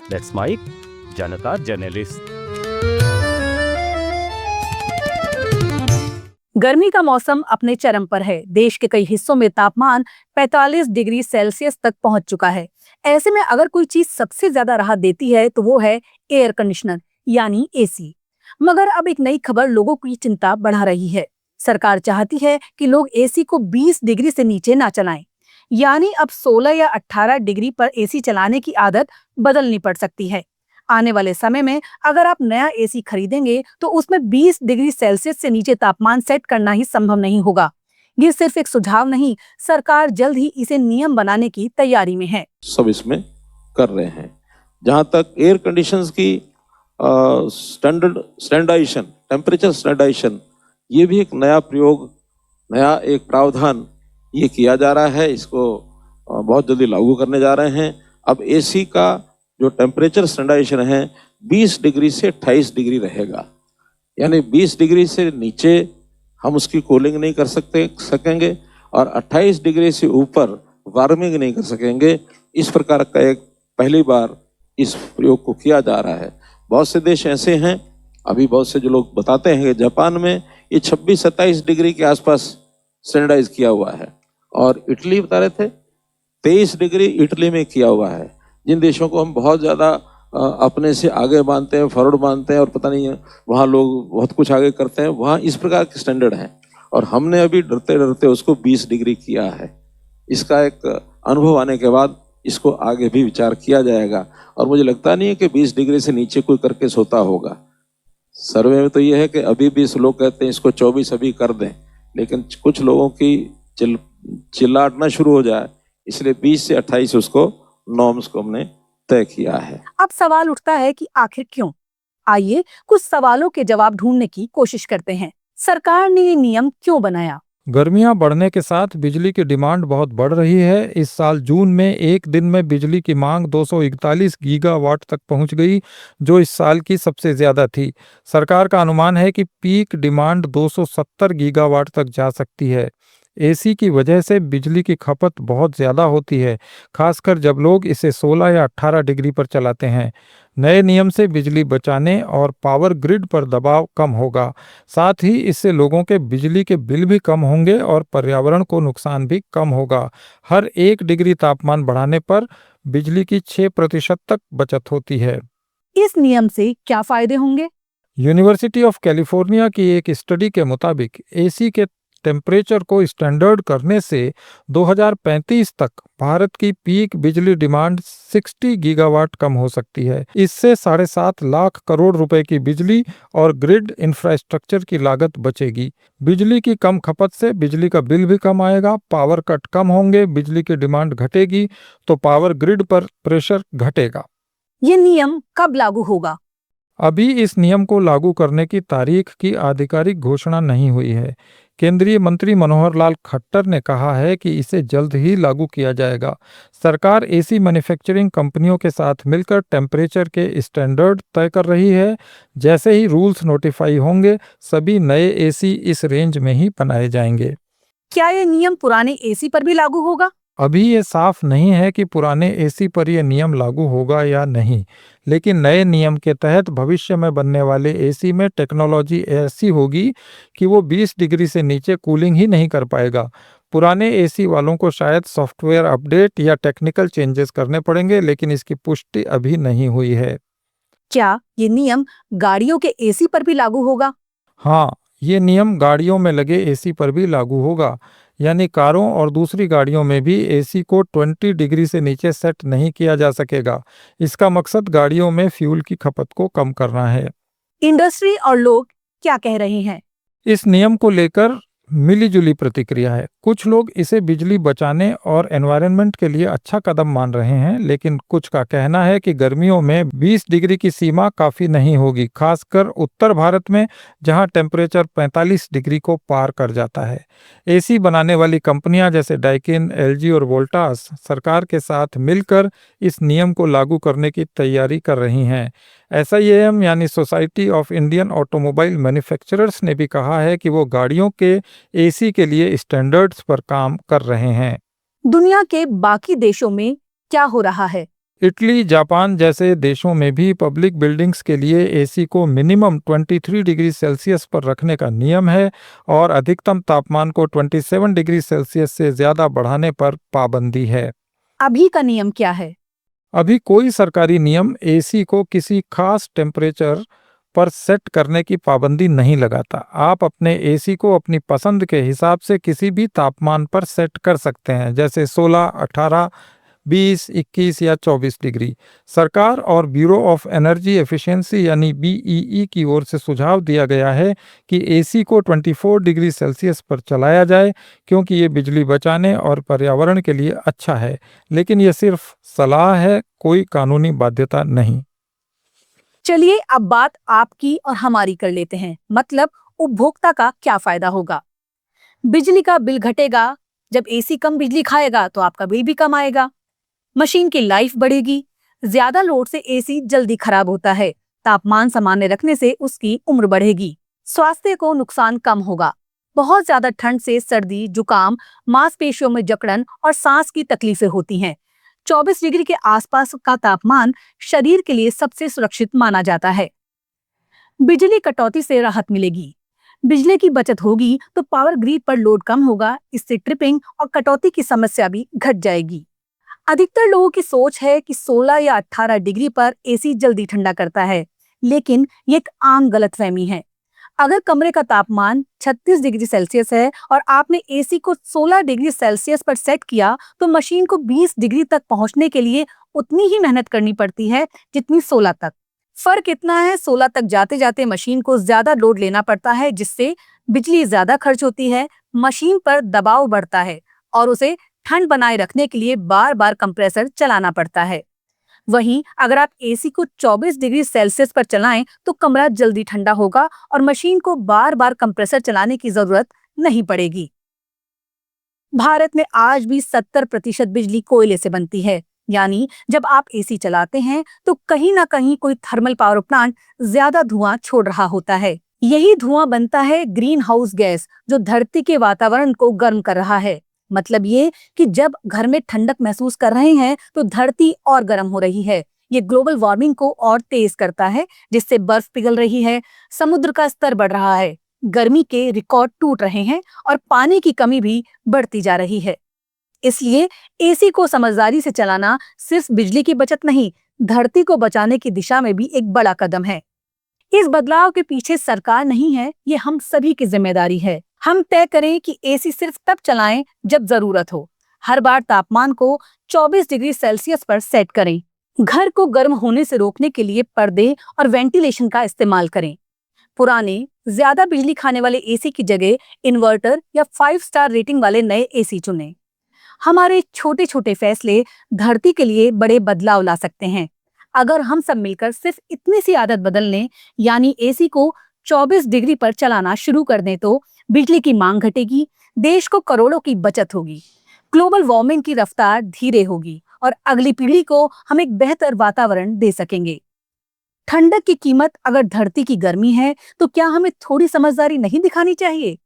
That's Mike, Janata journalist. गर्मी का मौसम अपने चरम पर है। देश के कई हिस्सों में तापमान 45 डिग्री सेल्सियस तक पहुंच चुका है। ऐसे में अगर कोई चीज सबसे ज्यादा राहत देती है तो वो है एयर कंडीशनर यानी एसी। मगर अब एक नई खबर लोगों की चिंता बढ़ा रही है। सरकार चाहती है कि लोग एसी को 20 डिग्री से नीचे ना चलाएं। यानी अब 16 या 18 डिग्री पर एसी चलाने की आदत बदलनी पड़ सकती है। आने वाले समय में अगर आप नया एसी खरीदेंगे तो उसमें 20 डिग्री सेल्सियस से नीचे तापमान सेट करना ही संभव नहीं होगा। ये सिर्फ एक सुझाव नहीं, सरकार जल्द ही इसे नियम बनाने की तैयारी में है। सब इसमें कर रहे हैं। जहां तक एयर कंडीशंस की स्टैंडर्डाइजेशन, टेम्परेचर स्टैंडर्डाइजेशन, ये भी एक नया प्रयोग, नया एक प्रावधान ये किया जा रहा है। इसको बहुत जल्दी लागू करने जा रहे हैं। अब एसी का जो टेम्परेचर स्टैंडर्डाइजेशन है 20 डिग्री से 28 डिग्री रहेगा। यानी 20 डिग्री से नीचे हम उसकी कूलिंग नहीं कर सकेंगे और 28 डिग्री से ऊपर वार्मिंग नहीं कर सकेंगे। इस प्रकार का एक पहली बार इस प्रयोग को किया जा रहा है। बहुत से देश ऐसे हैं, अभी बहुत से जो लोग बताते हैं कि जापान में ये 26-27 डिग्री के आसपास स्टैंडर्डाइज किया हुआ है और इटली बता रहे थे 23 डिग्री इटली में किया हुआ है। जिन देशों को हम बहुत ज़्यादा अपने से आगे मानते हैं, फॉरवर्ड मानते हैं और पता नहीं है वहाँ लोग बहुत कुछ आगे करते हैं, वहाँ इस प्रकार के स्टैंडर्ड हैं और हमने अभी डरते डरते उसको 20 डिग्री किया है। इसका एक अनुभव आने के बाद इसको आगे भी विचार किया जाएगा और मुझे लगता नहीं है कि 20 डिग्री से नीचे कोई करके सोता होगा। सर्वे में तो ये है कि अभी 20 लोग कहते हैं इसको 24 अभी कर दें, लेकिन कुछ लोगों की चिल्लाटना शुरू हो जाए, इसलिए 20 से 28 उसको नॉर्म्स को हमने तय किया है। अब सवाल उठता है कि आखिर क्यों? आइए कुछ सवालों के जवाब ढूंढने की कोशिश करते हैं। सरकार ने ये नियम क्यों बनाया? गर्मियां बढ़ने के साथ बिजली की डिमांड बहुत बढ़ रही है। इस साल जून में एक दिन में बिजली की मांग 241 गीगावाट तक पहुंच गई, जो इस साल की सबसे ज्यादा थी। सरकार का अनुमान है कि पीक डिमांड 270 गीगावाट तक जा सकती है। एसी की वजह से बिजली की खपत बहुत ज़्यादा होती है, खासकर जब लोग इसे 16 या 18 डिग्री पर चलाते हैं। नए नियम से बिजली बचाने और पावर ग्रिड पर दबाव कम होगा। साथ ही इससे लोगों के बिजली के बिल भी कम होंगे और पर्यावरण को नुकसान भी कम होगा। हर 1 डिग्री तापमान बढ़ाने पर बिजली की 6% तक बचत होती है। इस नियम से क्या फायदे होंगे? यूनिवर्सिटी ऑफ कैलिफोर्निया की एक स्टडी के मुताबिक एसी के टेम्परेचर को स्टैंडर्ड करने से 2035 तक भारत की पीक बिजली डिमांड 60 गीगावाट कम हो सकती है। इससे 7.5 लाख करोड़ रुपए की बिजली और ग्रिड इंफ्रास्ट्रक्चर की लागत बचेगी। बिजली की कम खपत से बिजली का बिल भी कम आएगा, पावर कट कम होंगे, बिजली की डिमांड घटेगी तो पावर ग्रिड पर प्रेशर घटेगा। ये नियम कब लागू होगा? अभी इस नियम को लागू करने की तारीख की आधिकारिक घोषणा नहीं हुई है। केंद्रीय मंत्री मनोहर लाल खट्टर ने कहा है कि इसे जल्द ही लागू किया जाएगा। सरकार एसी मैन्युफैक्चरिंग कंपनियों के साथ मिलकर टेम्परेचर के स्टैंडर्ड तय कर रही है। जैसे ही रूल्स नोटिफाई होंगे, सभी नए एसी इस रेंज में ही बनाए जाएंगे। क्या ये नियम पुराने एसी पर भी लागू होगा? अभी ये साफ नहीं है कि पुराने एसी पर यह नियम लागू होगा या नहीं, लेकिन नए नियम के तहत भविष्य में बनने वाले एसी में टेक्नोलॉजी ऐसी होगी कि वो 20 डिग्री से नीचे कूलिंग ही नहीं कर पाएगा। पुराने एसी वालों को शायद सॉफ्टवेयर अपडेट या टेक्निकल चेंजेस करने पड़ेंगे, लेकिन इसकी पुष्टि अभी नहीं हुई है। क्या ये नियम गाड़ियों के एसी पर भी लागू होगा? हाँ, ये नियम गाड़ियों में लगे एसी पर भी लागू होगा। यानी कारों और दूसरी गाड़ियों में भी एसी को 20 डिग्री से नीचे सेट नहीं किया जा सकेगा। इसका मकसद गाड़ियों में फ्यूल की खपत को कम करना है। इंडस्ट्री और लोग क्या कह रहे हैं? इस नियम को लेकर मिलीजुली प्रतिक्रिया है। कुछ लोग इसे बिजली बचाने और एनवायरनमेंट के लिए अच्छा कदम मान रहे हैं, लेकिन कुछ का कहना है कि गर्मियों में 20 डिग्री की सीमा काफ़ी नहीं होगी, खासकर उत्तर भारत में जहां टेम्परेचर 45 डिग्री को पार कर जाता है। एसी बनाने वाली कंपनियां जैसे डाइकिन, एलजी और वोल्टास सरकार के साथ मिलकर इस नियम को लागू करने की तैयारी कर रही हैं। एसआईएएम यानी society of Indian automobile manufacturers ने भी कहा है कि वो गाड़ियों के एसी के लिए स्टैंडर्ड्स पर काम कर रहे हैं। दुनिया के बाकी देशों में क्या हो रहा है? इटली, जापान जैसे देशों में भी पब्लिक बिल्डिंग्स के लिए एसी को मिनिमम 23 डिग्री सेल्सियस पर रखने का नियम है और अधिकतम तापमान को 27 डिग्री सेल्सियस से ज़्यादा बढ़ाने पर पाबंदी है। अभी का नियम क्या है? अभी कोई सरकारी नियम एसी को किसी खास टेम्परेचर पर सेट करने की पाबंदी नहीं लगाता। आप अपने एसी को अपनी पसंद के हिसाब से किसी भी तापमान पर सेट कर सकते हैं, जैसे 16, 18, 20, 21 या 24 डिग्री। सरकार और ब्यूरो ऑफ एनर्जी एफिशिएंसी यानी बीईई की ओर से सुझाव दिया गया है कि एसी को 24 डिग्री सेल्सियस पर चलाया जाए, क्योंकि ये बिजली बचाने और पर्यावरण के लिए अच्छा है, लेकिन ये सिर्फ सलाह है, कोई कानूनी बाध्यता नहीं। चलिए अब बात आपकी और हमारी कर लेते हैं, मतलब उपभोक्ता का क्या फायदा होगा। बिजली का बिल घटेगा। जब एसी कम बिजली खाएगा तो आपका बिल भी कम आएगा। मशीन की लाइफ बढ़ेगी। ज्यादा लोड से एसी जल्दी खराब होता है। तापमान सामान्य रखने से उसकी उम्र बढ़ेगी। स्वास्थ्य को नुकसान कम होगा। बहुत ज्यादा ठंड से सर्दी, जुकाम, मांसपेशियों में जकड़न और सांस की तकलीफें होती हैं। 24 डिग्री के आसपास का तापमान शरीर के लिए सबसे सुरक्षित माना जाता है। बिजली कटौती से राहत मिलेगी। बिजली की बचत होगी तो पावर ग्रिड पर लोड कम होगा। इससे ट्रिपिंग और कटौती की समस्या भी घट जाएगी। अधिकतर लोगों की सोच है कि 16 या 18 डिग्री पर एसी जल्दी ठंडा करता है, लेकिन ये एक आम गलतफहमी है। अगर कमरे का तापमान 36 डिग्री सेल्सियस है और आपने एसी को 16 डिग्री सेल्सियस पर सेट किया, तो मशीन को 20 डिग्री तक पहुंचने के लिए उतनी ही मेहनत करनी पड़ती है जितनी 16 तक। फर्क इतना है, 16 तक जाते जाते मशीन को ज्यादा लोड लेना पड़ता है, जिससे बिजली ज्यादा खर्च होती है, मशीन पर दबाव बढ़ता है और उसे ठंड बनाए रखने के लिए बार बार कंप्रेसर चलाना पड़ता है। वहीं अगर आप एसी को 24 डिग्री सेल्सियस पर चलाएं तो कमरा जल्दी ठंडा होगा और मशीन को बार बार कंप्रेसर चलाने की जरूरत नहीं पड़ेगी। भारत में आज भी 70% बिजली कोयले से बनती है, यानी जब आप एसी चलाते हैं तो कहीं ना कहीं कोई थर्मल पावर प्लांट ज्यादा धुआं छोड़ रहा होता है। यही धुआं बनता है ग्रीन हाउस गैस, जो धरती के वातावरण को गर्म कर रहा है। मतलब ये कि जब घर में ठंडक महसूस कर रहे हैं तो धरती और गर्म हो रही है। ये ग्लोबल वार्मिंग को और तेज करता है, जिससे बर्फ पिघल रही है, समुद्र का स्तर बढ़ रहा है, गर्मी के रिकॉर्ड टूट रहे हैं और पानी की कमी भी बढ़ती जा रही है। इसलिए एसी को समझदारी से चलाना सिर्फ बिजली की बचत नहीं, धरती को बचाने की दिशा में भी एक बड़ा कदम है। इस बदलाव के पीछे सरकार नहीं है, ये हम सभी की जिम्मेदारी है। हम तय करें कि एसी सिर्फ तब चलाएं जब जरूरत हो। हर बार तापमान को 24 डिग्री सेल्सियस पर सेट करें। घर को गर्म होने से रोकने के लिए पर्दे और वेंटिलेशन का इस्तेमाल करें। पुराने ज्यादा बिजली खाने वाले एसी की जगह इन्वर्टर या 5 स्टार रेटिंग वाले नए एसी चुनें। हमारे छोटे छोटे फैसले धरती के लिए बड़े बदलाव ला सकते हैं। अगर हम सब मिलकर सिर्फ इतनी सी आदत बदल लें, यानी एसी को 24 डिग्री पर चलाना शुरू कर दें, तो बिजली की मांग घटेगी, देश को करोड़ों की बचत होगी, ग्लोबल वार्मिंग की रफ्तार धीरे होगी और अगली पीढ़ी को हम एक बेहतर वातावरण दे सकेंगे। ठंडक की कीमत अगर धरती की गर्मी है, तो क्या हमें थोड़ी समझदारी नहीं दिखानी चाहिए?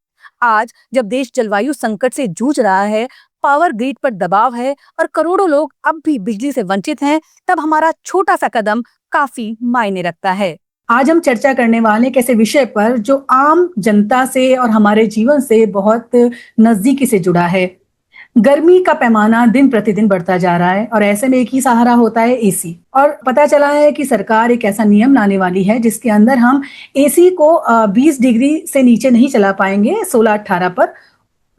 आज जब देश जलवायु संकट से जूझ रहा है, पावर ग्रिड पर दबाव है और करोड़ों लोग अब भी बिजली से वंचित हैं, तब हमारा छोटा सा कदम काफी मायने रखता है। आज हम चर्चा करने वाले एक ऐसे विषय पर जो आम जनता से और हमारे जीवन से बहुत नजदीकी से जुड़ा है। गर्मी का पैमाना दिन प्रतिदिन बढ़ता जा रहा है और ऐसे में एक ही सहारा होता है एसी। और पता चला है कि सरकार एक ऐसा नियम लाने वाली है जिसके अंदर हम एसी को 20 डिग्री से नीचे नहीं चला पाएंगे, 16-18 पर,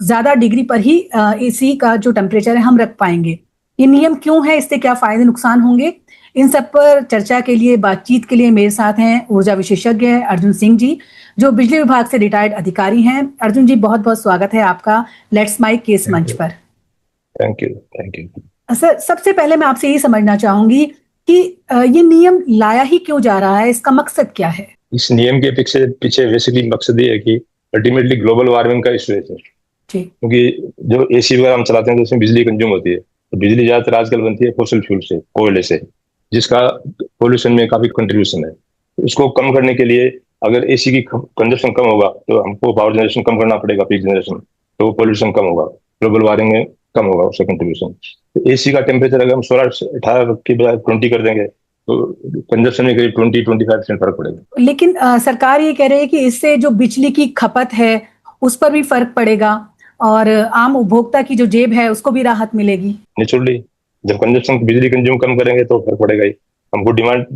ज्यादा डिग्री पर ही एसी का जो टेम्परेचर है हम रख पाएंगे। ये नियम क्यों है, इससे क्या फायदे नुकसान होंगे, इन सब पर चर्चा के लिए, बातचीत के लिए मेरे साथ हैं ऊर्जा विशेषज्ञ अर्जुन सिंह जी, जो बिजली विभाग से रिटायर्ड अधिकारी हैं। अर्जुन जी, बहुत बहुत स्वागत है आपका लेट्स माइक के इस मंच पर। Thank you. सर, सबसे पहले मैं आपसे ये समझना चाहूंगी कि ये नियम लाया ही क्यों जा रहा है, इसका मकसद क्या है? इस नियम के पीछे बेसिकली मकसद ये है कि अल्टीमेटली ग्लोबल वार्मिंग का इशू है सर। क्योंकि जो एसी वगैरह हम चलाते हैं तो उसमें बिजली कंज्यूम होती है, तो बिजली ज्यादातर आजकल बनती है फॉसिल फ्यूल से, कोयले से, जिसका पोल्यूशन में काफी कंट्रीब्यूशन है। उसको कम करने के लिए अगर एसी की कंजप्शन कम होगा तो हमको पावर जनरेशन कम करना पड़ेगा, पीक जनरेशन, तो पोल्यूशन कम होगा, ग्लोबल वार्मिंग में कम होगा उसका कंट्रीब्यूशन। तो एसी का टेम्परेचर अगर हम 16-18 की बजाय 20 कर देंगे तो कंजप्शन में करीब 20-25% फर्क पड़ेगा। लेकिन सरकार ये कह रही है कि इससे जो बिजली की खपत है उस पर भी फर्क पड़ेगा और आम उपभोक्ता की जो जेब है उसको भी राहत मिलेगी। नेचुरली जब कंजप्शन बिजली कंज्यूम कम करेंगे तो फर्क पड़ेगा ही। हमको डिमांड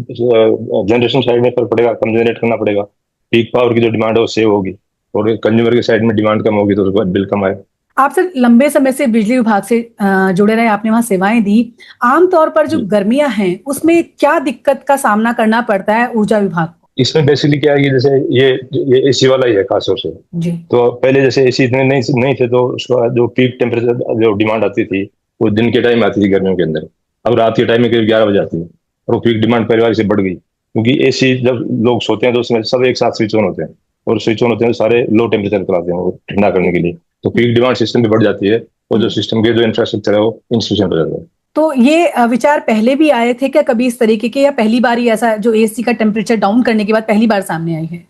जनरेशन साइड में फर्क पड़ेगा, कम जनरेट करना पड़ेगा, पीक पावर की जो डिमांड है वो सेव होगी, और कंज्यूमर की साइड में डिमांड कम होगी तो उसके बाद बिल कम आए। आप सर लंबे समय से बिजली विभाग से जुड़े रहे, आपने वहां सेवाएं दी। आमतौर पर जो गर्मियां हैं उसमें क्या दिक्कत का सामना करना पड़ता है ऊर्जा विभाग को? इसमें बेसिकली क्या है कि जैसे ये एसी वाला ही है खास तौर से जी। तो पहले जैसे एसी इतने नहीं थे तो उसका जो पीक टेम्परेचर जो डिमांड आती थी वो दिन के टाइम आती थी गर्मियों के अंदर। अब रात के टाइम में करीब 11 बजे आती है और वो पीक डिमांड परिवार से बढ़ गई, क्योंकि एसी जब लोग सोते हैं तो उसमें सब एक साथ स्विच ऑन होते हैं, और स्विच ऑन होते हैं तो सारे लो टेम्परेचर चलाते हैं वो ठंडा करने के लिए, तो पीक डिमांड सिस्टम पे बढ़ जाती है और जो सिस्टम के जो इंफ्रास्ट्रक्चर है वो इंस्टेशन हो जाता है। तो ये विचार पहले भी आए थे क्या कभी इस तरीके के, या पहली बार ही ऐसा जो एसी का टेम्परेचर डाउन करने के बाद पहली बार सामने आई है?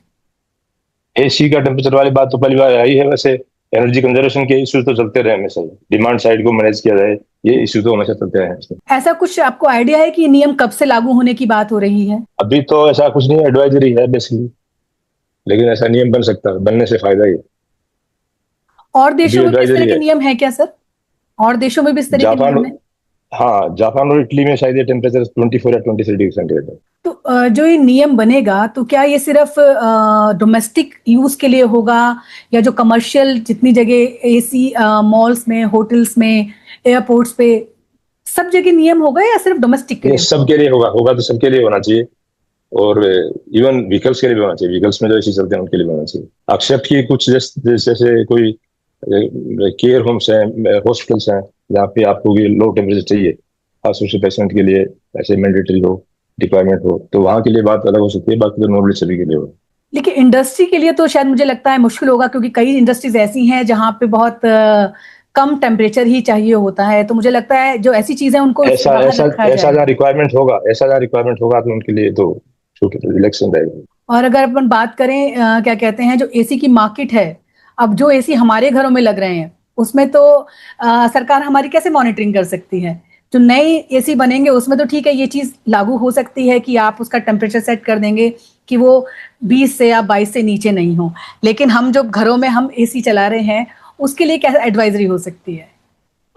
एसी का टेम्परेचर वाली बात तो पहली बार आई है। वैसे एनर्जी कंजर्वेशन के इश्यूज तो चलते रहे हमेशा, डिमांड साइड को मैनेज किया जाए ये इश्यू तो हमेशा चलते रहे हैं। ऐसा कुछ आपको आइडिया है कि नियम कब से लागू होने की बात हो रही है? अभी तो ऐसा कुछ नहीं, एडवाइजरी है बेसिकली, लेकिन ऐसा नियम बन सकता है, बनने से फायदा ही। और देशों में इस तरह के नियम है क्या सर? और देशों में भी इस तरह के नियम है? हाँ, जापान और इटली में शायद ये टेम्परेचर 24 या 23 डिग्री सेंटीग्रेड है। तो जो ये नियम बनेगा तो क्या ये सिर्फ डोमेस्टिक यूज के लिए होगा, या जो कमर्शियल जितनी जगह एसी मॉल्स में, होटल्स में, एयरपोर्ट्स पे सब जगह नियम होगा, या सिर्फ डोमेस्टिक के लिए? सबके लिए होगा तो सबके लिए होना चाहिए, और इवन व्हीकल्स के लिए भी होना चाहिए। व्हीकल्स में जो एसी चलते हैं उनके लिए भी होना चाहिए। एक्सेप्ट की कुछ जैसे कोई केयर होम्स हैं, हॉस्पिटल्स हैं जहाँ पे आपको लो टेम्परेचर चाहिए, खासतौर से पेशेंट के लिए ऐसे मैंडेटरी हो, रिक्वायरमेंट हो, तो वहाँ के लिए बात अलग हो सकती है, बाकी तो नॉर्मली सभी के लिए हो। लेकिन इंडस्ट्री के लिए तो शायद मुझे लगता है मुश्किल होगा, क्योंकि कई इंडस्ट्रीज ऐसी हैं जहाँ पे बहुत कम टेम्परेचर ही चाहिए होता है। तो मुझे लगता है जो ऐसी चीजें उनको ऐसा जहाँ रिक्वायरमेंट होगा तो उनके लिए तो इलेक्शन रहेगा। और अगर अपन बात करें क्या कहते हैं, जो एसी की मार्केट है, अब जो एसी हमारे घरों में लग रहे हैं उसमें तो सरकार हमारी कैसे मॉनिटरिंग कर सकती है? जो नए एसी बनेंगे उसमें तो ठीक है, ये चीज लागू हो सकती है कि आप उसका टेम्परेचर सेट कर देंगे कि वो 20 से या 22 से नीचे नहीं हो, लेकिन हम जो घरों में हम एसी चला रहे हैं उसके लिए क्या एडवाइजरी हो सकती है?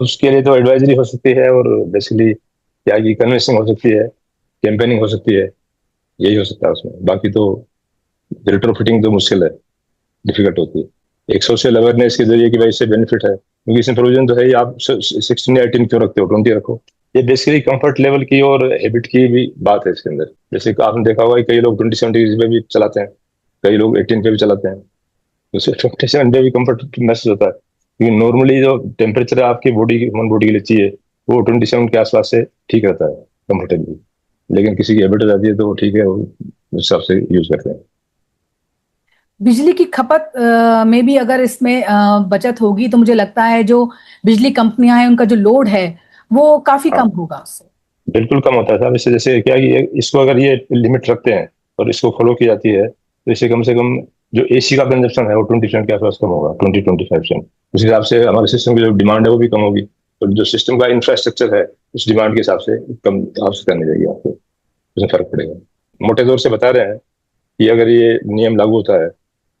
उसके लिए तो एडवाइजरी हो सकती है, और बेसिकली क्या की कन्विंसिंग हो सकती है, कैंपेनिंग हो सकती है, यही हो सकता है उसमें। बाकी तो रिट्रोफिटिंग तो मुश्किल है, डिफिकल्ट होती है। एक सोशल अवेयरनेस के जरिए कि भाई इससे बेनिफिट है, क्योंकि इसमें प्रोविजन तो है ही, आप 16 या 18 क्यों रखते हो, 20 रखो। ये बेसिकली कंफर्ट लेवल की और हैबिट की भी बात है इसके अंदर। जैसे आपने देखा होगा कई लोग 27 डिग्री पे भी चलाते हैं, कई लोग 18 पे भी चलाते हैं, तो 27 पे भी कंफर्ट महसूस होता है, क्योंकि नॉर्मली जो टेम्परेचर आपकी ह्यूमन बॉडी के लिए चाहिए वो 27 के आसपास से ठीक रहता है कंफर्टेबली, लेकिन किसी की हैबिट हो जाती है तो वो ठीक है, उस हिसाब से यूज करते हैं। बिजली की खपत में भी अगर इसमें बचत होगी तो मुझे लगता है जो बिजली कंपनियां हैं उनका जो लोड है वो काफी कम होगा उससे। बिल्कुल कम होता है साहब। इससे जैसे क्या कि इसको अगर ये लिमिट रखते हैं और इसको फॉलो की जाती है तो इससे कम से कम जो एसी का कंजप्शन है वो 20% के आसपास कम होगा, 20-25%। उस हिसाब से हमारे सिस्टम की जो डिमांड है वो भी कम होगी, और जो सिस्टम का इंफ्रास्ट्रक्चर है उस डिमांड के हिसाब से कम आवश्यकता नहीं रहेगी आपको, उसमें फर्क पड़ेगा। मोटे तौर से बता रहे हैं कि अगर ये नियम लागू होता है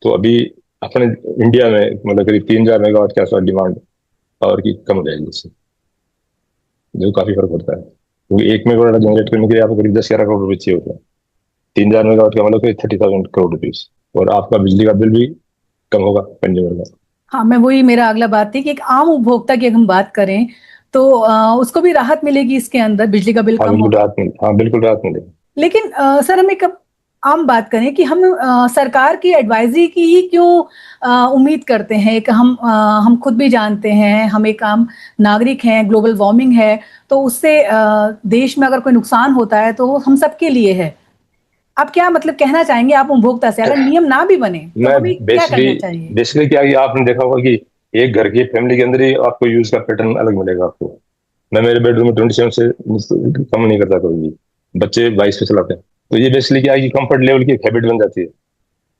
तो अभी अपने इंडिया में मतलब करीब 3000 मेगावाट के आसपास डिमांड पावर की कम हो जाएगी इससे, जो काफी फर्क पड़ता है, क्योंकि 1 मेगावाट जनरेट करने के लिए आपको करीब 10-11 करोड़ रुपए चाहिए होता है। 3000 मेगावाट का मतलब 30,000 करोड़ रुपीज, और आपका बिजली का बिल भी कम होगा कंज्यूमर का। हाँ, मैं वही मेरा अगला बात थी कि एक आम उपभोक्ता की अगर हम बात करें तो उसको भी राहत मिलेगी इसके अंदर, बिजली का बिल कम होगा। बिल्कुल राहत मिलेगी। लेकिन सर हम एक आम बात करें कि हम सरकार की एडवाइजरी की ही क्यों उम्मीद करते हैं? कि हम खुद भी जानते हैं, हम एक आम नागरिक हैं, ग्लोबल वार्मिंग है, तो उससे देश में अगर कोई नुकसान होता है तो वो हम सबके लिए है। आप क्या मतलब कहना चाहेंगे आप उपभोक्ता से, अगर नियम ना भी बने तो हमें क्या करना चाहिए? बेसिकली क्या आपने देखा होगा कि एक घर की फैमिली के अंदर ही आपको यूज का पैटर्न अलग मिलेगा आपको। मैं मेरे बेडरूम में 27 से कम नहीं करता कभी भी, बच्चे 22 पे चलाते हैं, तो ये बेसिकली क्या है कि कंफर्ट लेवल की एक हैबिट बन जाती है।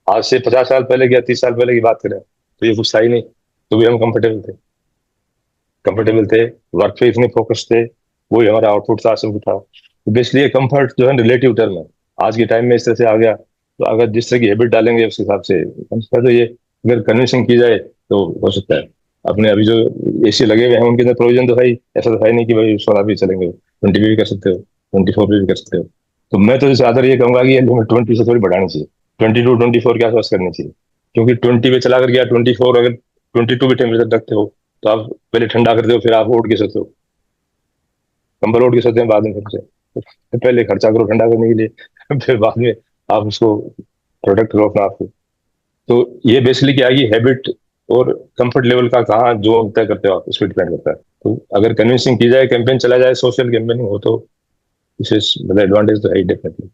आज से 50 साल पहले या 30 साल पहले की बात करें तो ये कुछ था ही नहीं, तो भी हम कंफर्टेबल थे। कंफर्टेबल थे, वर्क पे इतने फोकस थे, वही हमारा आउटपुट था, सब कुछ था। तो बेसिकली कंफर्ट जो है रिलेटिव टर्म है, आज के टाइम में इस तरह से आ गया। तो अगर जिस तरह की हैबिट डालेंगे उस हिसाब से तो ये अगर कन्विंसिंग की जाए तो हो सकता है। अपने अभी जो एसी लगे हुए हैं उनके अंदर प्रोविजन तो भाई ऐसा तो है नहीं कि भाई 16 भी चलेंगे, 20 भी कर सकते हो, 24 भी कर सकते हो। तो मैं तो ज्यादा ये कहूंगा कि ये लिमिट 20 से थोड़ी बढ़ानी चाहिए, 22 24 के आसपास करनी चाहिए। क्योंकि 20 पे चला कर गया, 24 अगर 22 भी टेम्परेचर रखते हो तो आप पहले ठंडा करते हो, फिर आप ओढ़ के सोते हो, कंबल ओढ़ के सोते हैं बाद में फिर से। तो पहले खर्चा करो ठंडा करने के लिए, फिर बाद में आप उसको प्रोटेक्ट करो अपना आपको। तो ये बेसिकली क्या है कि हैबिट और कंफर्ट लेवल का कहाँ जो तय करते हो आप, उस पर डिपेंड करता है। तो अगर कन्विंसिंग की जाए, कैंपेन चला जाए, सोशल कैंपेनिंग हो तो विशेष मतलब एडवांटेज तो है ही डेफिनेटली।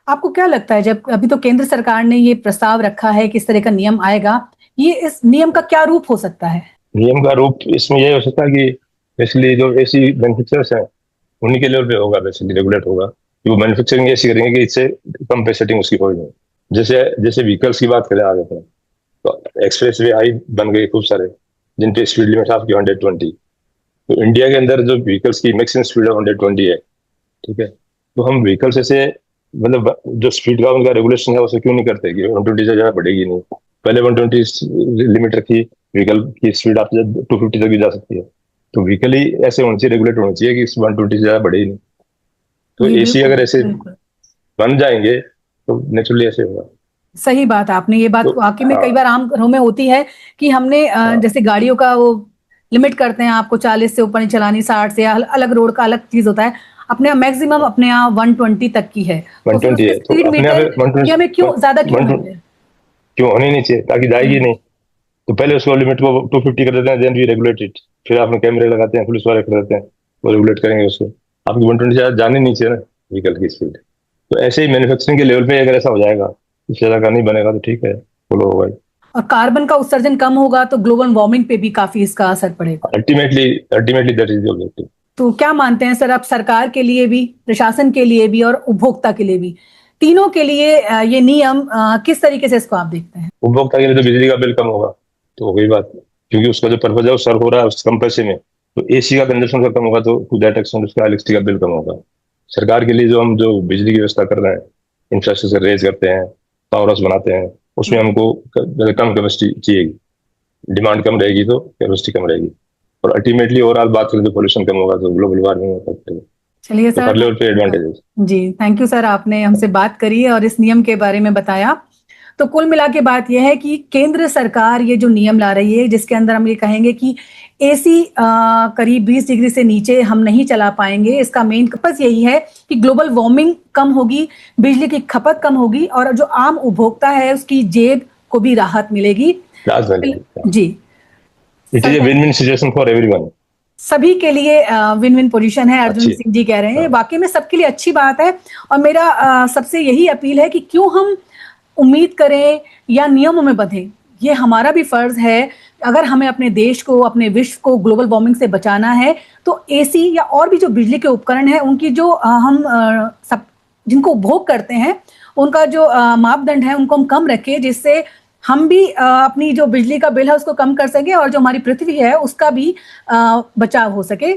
आपको क्या लगता है, जब अभी तो केंद्र सरकार ने ये प्रस्ताव रखा है कि इस तरह का नियम आएगा, ये इस नियम का क्या रूप हो सकता है? नियम का रूप इसमें यह हो सकता है कि बेसिकली जो एसी मैन्युफैक्चरर्स हैं उन्हीं के लेवल पे होगा, बेसिकली रेगुलेट होगा कि वो मैन्युफैक्चरिंग ऐसी करेंगे कि इससे कम पे सेटिंग उसकी हो जाए। जैसे व्हीकल्स की बात करें आगे तो एक्सप्रेस वे हाई बन गए खूब सारे, जिन पे स्पीड लिमिट आपकी 120। तो इंडिया के अंदर जो व्हीकल्स की मैक्सिमम स्पीड 120 है, ठीक है। तो हम व्हीकल्स ऐसे मतलब जो स्पीड का उनका रेगुलेशन है उसे क्यों नहीं करते कि 120 से ज्यादा बढ़ेगी नहीं। पहले 120 लिमिट रखी, व्हीकल की स्पीड आप 250 तक भी जा सकती है। तो व्हीकल ही ऐसे होनी चाहिए, रेगुलेट होनी चाहिए कि 120 से ज्यादा बढ़े ही नहीं। तो एसी अगर ऐसे बन जाएंगे तो नेचुरली ऐसे होगा। सही बात, आपने ये बात वाकई में कई बार आम घरों में होती है कि हमने जैसे गाड़ियों का वो लिमिट करते हैं, आपको 40 से ऊपर नहीं चलानी, 60 से, अलग रोड का अलग चीज होता है। अपने मैक्सिमम अपने यहाँ 120 तक की है, 120 है। स्पीड मीटर हमें क्यों ज्यादा क्यों होनी नहीं चाहिए, ताकि जाएगी नहीं। तो पहले उसको लिमिट को 250 कर देते हैं, देन वी रेगुलेट इट। फिर आपने कैमरे लगाते हैं, पुलिस वाले कर देते हैं, वो रेगुलेट करेंगे उसको। आपकी 120 से जाने नहीं चाहिए ना व्हीकल की स्पीड। तो ऐसे ही मैन्युफैक्चरिंग के लेवल पे अगर ऐसा हो जाएगा, इससे ज्यादा का नहीं बनेगा तो ठीक है, फॉलो होगा। और कार्बन का उत्सर्जन कम होगा तो ग्लोबल वार्मिंग पे भी काफी इसका असर पड़ेगा। Ultimately that is the objective. तो क्या मानते हैं सर, आप सरकार के लिए भी, प्रशासन के लिए भी और उपभोक्ता के लिए भी, तीनों के लिए ये नियम किस तरीके से इसको आप देखते हैं? उपभोक्ता के लिए तो बिजली का बिल कम होगा, तो हो गई बात, क्योंकि उसका जो पर्पज है वो सर्व हो रहा है उस कम पैसे में। तो एसी का कंजप्शन का कम होगा तो टू दैट एक्सटेंट उसका इलेक्ट्रिसिटी का बिल कम होगा। सरकार के लिए हम जो बिजली की व्यवस्था कर रहे हैं, इंफ्रास्ट्रक्चर रेज करते हैं, पावर हाउस बनाते हैं, उसमें हमको कम कैपेसिटी चाहिए, डिमांड कम रहेगी तो कैपेसिटी कम रहेगी। और अल्टीमेटली ओवरऑल बात करें तो पोल्यूशन कम होगा तो ग्लोबल वार्मिंग हो सकती है। चलिए सर, हर लेवल पे एडवांटेजेस। जी थैंक यू सर, आपने हमसे बात करी और इस नियम के बारे में बताया। तो कुल मिला के बात यह है कि केंद्र सरकार ये जो नियम ला रही है, जिसके अंदर हम ये कहेंगे कि एसी करीब 20 डिग्री से नीचे हम नहीं चला पाएंगे। इसका मेन पर्पस यही है कि ग्लोबल वार्मिंग कम होगी, बिजली की खपत कम होगी और जो आम उपभोक्ता है उसकी जेब को भी राहत मिलेगी। जी, it is a win win situation for everyone. सभी के लिए विन विन पोजीशन है। अर्जुन सिंह जी कह रहे हैं वाकई में सबके लिए अच्छी बात है। और मेरा सबसे यही अपील है कि क्यों हम उम्मीद करें या नियमों में बंधे, ये हमारा भी फर्ज है। अगर हमें अपने देश को, अपने विश्व को ग्लोबल वार्मिंग से बचाना है तो एसी या और भी जो बिजली के उपकरण हैं उनकी जो हम सब जिनको उपभोग करते हैं उनका जो मापदंड है उनको हम कम रखें, जिससे हम भी अपनी जो बिजली का बिल है उसको कम कर सके और जो हमारी पृथ्वी है उसका भी बचाव हो सके।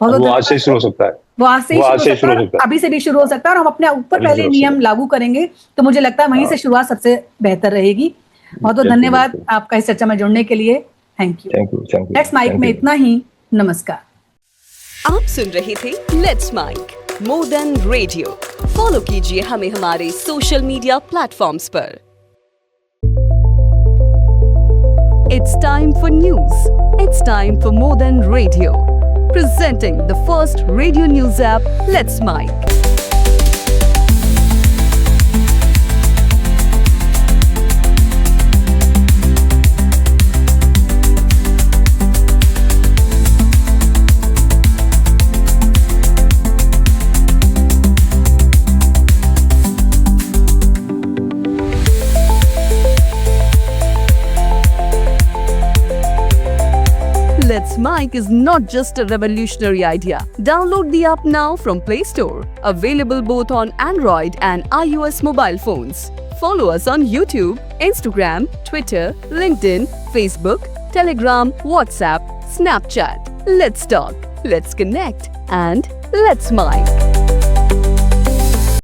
वो आज से शुरू हो सकता है, वो आज से शुरू हो सकता है, अभी से भी शुरू हो सकता है। और हम अपने ऊपर पहले नियम लागू करेंगे तो मुझे लगता है वहीं से शुरुआत सबसे बेहतर रहेगी। बहुत बहुत धन्यवाद आपका इस चर्चा में जुड़ने के लिए। Thank you. लेट्स माइक में इतना ही। नमस्कार। आप सुन रहे थे let's mike more than radio. Follow कीजिए हमें हमारे सोशल मीडिया प्लेटफॉर्म्स पर। It's time for news. It's time for more than radio. Presenting the first radio news app, Let's Mike. Let's Mike is not just a revolutionary idea. Download the app now from Play Store. Available both on Android and iOS mobile phones. Follow us on YouTube, Instagram, Twitter, LinkedIn, Facebook, Telegram, WhatsApp. Snapchat. Let's talk, let's connect, and let's smile.